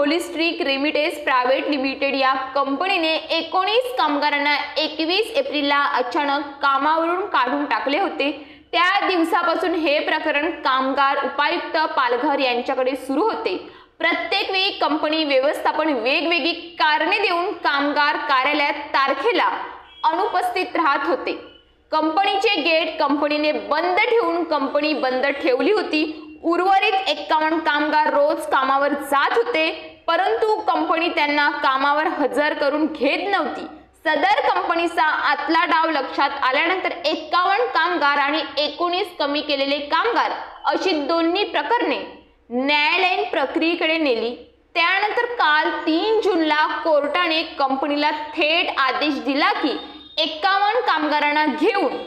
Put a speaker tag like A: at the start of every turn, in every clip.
A: Holistic remittance private limited या कंपनीने 19 कामगारांना 21 एप्रिलला अचानक कामावरून काढून टाकले होते। त्या दिवसापासून हे प्रकरण कामगार उपायुक्त पालघर यांच्याकडे सुरू होते। प्रत्येक वेळी कंपनी व्यवस्थापन वेगवेगळी कारणे देऊन कामगार कार्यालयात तारखेला अनुपस्थित राहत होते। कंपनीचे गेट कंपनीने बंद ठेवून कंपनी बंद ठेवली होती। उर्वरित 51 कामगार रोज कामावर जात होते, परंतु कंपनी त्यांना कामावर हजर करून घेत नव्हती। सदर कंपनीचा आतला डाव लक्षात आल्यानंतर 51 कामगार आणि 19 कमी केलेले कामगार अशी दोन्ही प्रकरणे न्यायालयीन प्रक्रियेकडे नेली। त्यानंतर काल 3 जूनला कोर्टाने कंपनीला थेट आदेश दिला की 51 कामगारांना घेऊन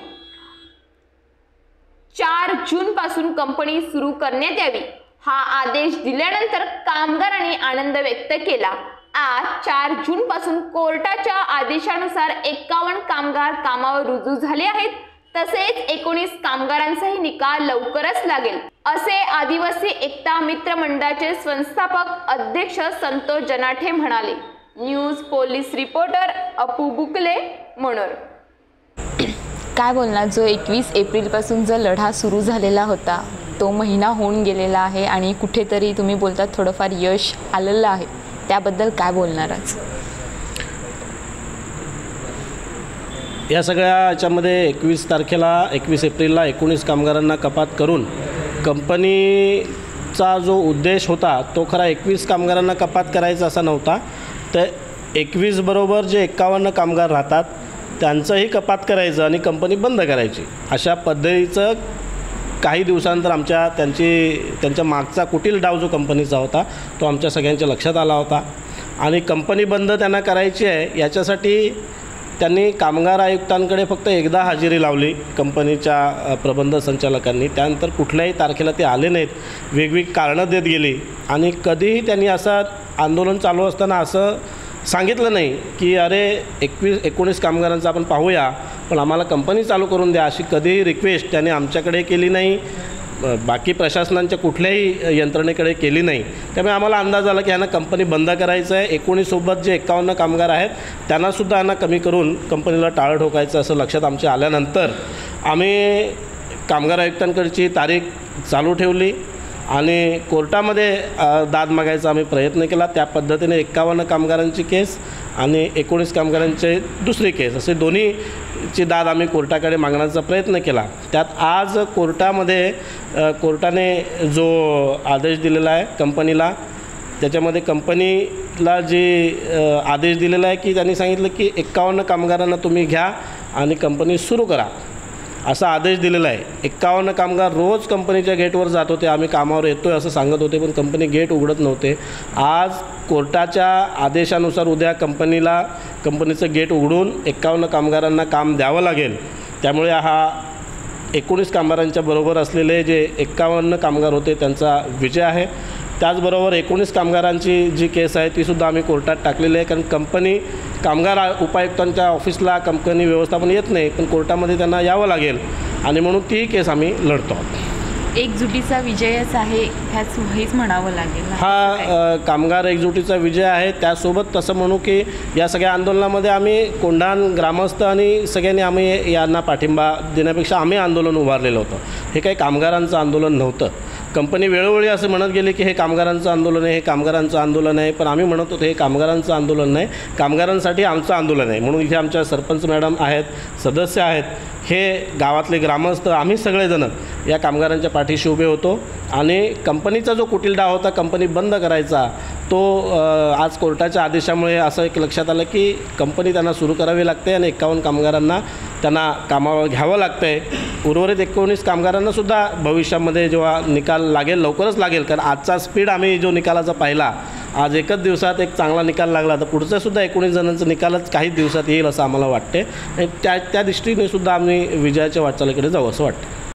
A: 4 जून पासून कंपनी सुरू करण्यात यावी। हा आदेश दिल्यानंतर कामगारांनी आनंद व्यक्त केला। आज 4 जून पासून कोर्टाच्या आदेशानुसार 51 कामगार कामावर रुजू झाले आहेत। तसेच 19 कामगारांचाही निकाल लवकरच लागेल, असे आदिवासी एकता मित्र मंडळाचे संस्थापक अध्यक्ष संतोष जनाठे म्हणाले। न्यूज पोलीस रिपोर्टर अपू बुकले, मनोर।
B: काय बोलणार, जो 21 एप्रिलपासून जो लढा सुरू झालेला होता तो महिना होऊन गेलेला आहे आणि कुठेतरी तुम्ही बोलतात थोडंफार यश आलेलं आहे, त्याबद्दल काय बोलणार आज?
C: या सगळ्या याच्यामध्ये 21 एप्रिलला 19 कामगारांना कपात करून कंपनीचा जो उद्देश होता तो खरा 21 कामगारांना कपात करायचा असा नव्हता। तर 21 बरोबर जे 51 कामगार राहतात त्यांचंही कपात करायचं आणि कंपनी बंद करायची, अशा पद्धतीचं काही दिवसानंतर त्यांच्या मागचा कुटील डाव जो कंपनीचा होता तो आमच्या सगळ्यांच्या लक्षात आला होता आणि कंपनी बंद त्यांना करायची आहे याच्यासाठी त्यांनी कामगार आयुक्तांकडे फक्त एकदा हजेरी लावली कंपनीच्या प्रबंध संचालकांनी। त्यानंतर कुठल्याही तारखेला ते आले नाहीत, वेगवेगळी कारणं देत गेली आणि कधीही त्यांनी असं आंदोलन चालू असताना असं सांगितलं नाही की अरे 19 कामगारांचं आपण पाहूया पण आम्हाला कंपनी चालू करून द्या, अशी कधीही रिक्वेस्ट त्यांनी आमच्याकडे केली नाही, बाकी प्रशासनांच्या कुठल्याही यंत्रणेकडे केली नाही। त्यामुळे आम्हाला अंदाज आला की यांना कंपनी बंद करायचं आहे। 19 सोबत जे 51 कामगार आहेत त्यांनासुद्धा यांना कमी करून कंपनीला टाळं ठोकायचं असं लक्षात आमच्या आल्यानंतर आम्ही कामगार आयुक्तांकडची तारीख चालू ठेवली आणि कोर्टामध्ये दाद मागायचा आम्ही प्रयत्न केला। त्या पद्धतीने 51 कामगारांची केस आणि 19 कामगारांची दुसरी केस असे दोन्हीची दाद आम्ही कोर्टाकडे मागण्याचा प्रयत्न केला। त्यात आज कोर्टाने जो आदेश दिलेला आहे कंपनीला, त्याच्यामध्ये कंपनीला जे आदेश दिलेला आहे की त्यांनी सांगितलं की 51 कामगारांना तुम्ही घ्या आणि कंपनी सुरू करा, असा आदेश दिलेला आहे। 51 कामगार रोज कंपनीच्या गेटवर जात होते, आम्ही कामावर येतोय असं सांगत होते, पण कंपनी गेट उघडत नव्हते। आज कोर्टाच्या आदेशानुसार उद्या कंपनीचं गेट उघडून 51 कामगारांना काम द्यावं लागेल। त्यामुळे हा 19 कामगारांच्या बरोबर असलेले जे 51 कामगार होते त्यांचा विजय आहे। त्याचबरोबर 19 कामगारांची जी केस आहे तीसुद्धा आम्ही कोर्टात टाकलेली आहे, कारण कामगार उपायुक्तांच्या ऑफिसला कंपनी व्यवस्थापन येत नाही, पण कोर्टामध्ये त्यांना यावं लागेल आणि म्हणून ती केस आम्ही लढतो आहोत।
B: एकजुटीचा विजयच आहे हेच म्हणावं लागेल।
C: हा कामगार एकजुटीचा विजय आहे। त्यासोबत तसं म्हणू की या सगळ्या आंदोलनामध्ये आम्ही कोंढाण ग्रामस्थ आणि सगळ्यांनी आम्ही यांना पाठिंबा देण्यापेक्षा आम्ही आंदोलन उभारलेलं होतं। हे काही कामगारांचं आंदोलन नव्हतं। कंपनी वेळोवेळी असं म्हणत गेली की हे कामगारांचं आंदोलन आहे, हे कामगारांचं आंदोलन आहे, पण आम्ही म्हणत होतो हे कामगारांचं आंदोलन नाही, कामगारांसाठी आमचं आंदोलन आहे। म्हणून इथे आमच्या सरपंच मॅडम आहेत, सदस्य आहेत, हे गावातले ग्रामस्थ आम्ही सगळेजण या कामगारांच्या पाठीशी उभे होतो आणि कंपनीचा जो कुटील डाव होता कंपनी बंद करायचा तो आज कोर्टाच्या आदेशामुळे असं एक लक्षात आलं की कंपनी त्यांना सुरू करावी लागते आणि 51 कामगारांना त्यांना कामावर घ्यावं लागतं आहे। उर्वरित 19 कामगारांनासुद्धा भविष्यामध्ये जेव्हा निकाल लागेल लवकरच लागेल, कारण आजचा स्पीड आम्ही जो निकालाचा पाहिला, आज एकच दिवसात एक चांगला निकाल लागला, तर पुढचासुद्धा 19 जणांचा निकालच काही दिवसात येईल असं आम्हाला वाटते आणि त्या दृष्टीने सुद्धा आम्ही विजयाच्या वाटचालीकडे जाऊ असं वाटतं।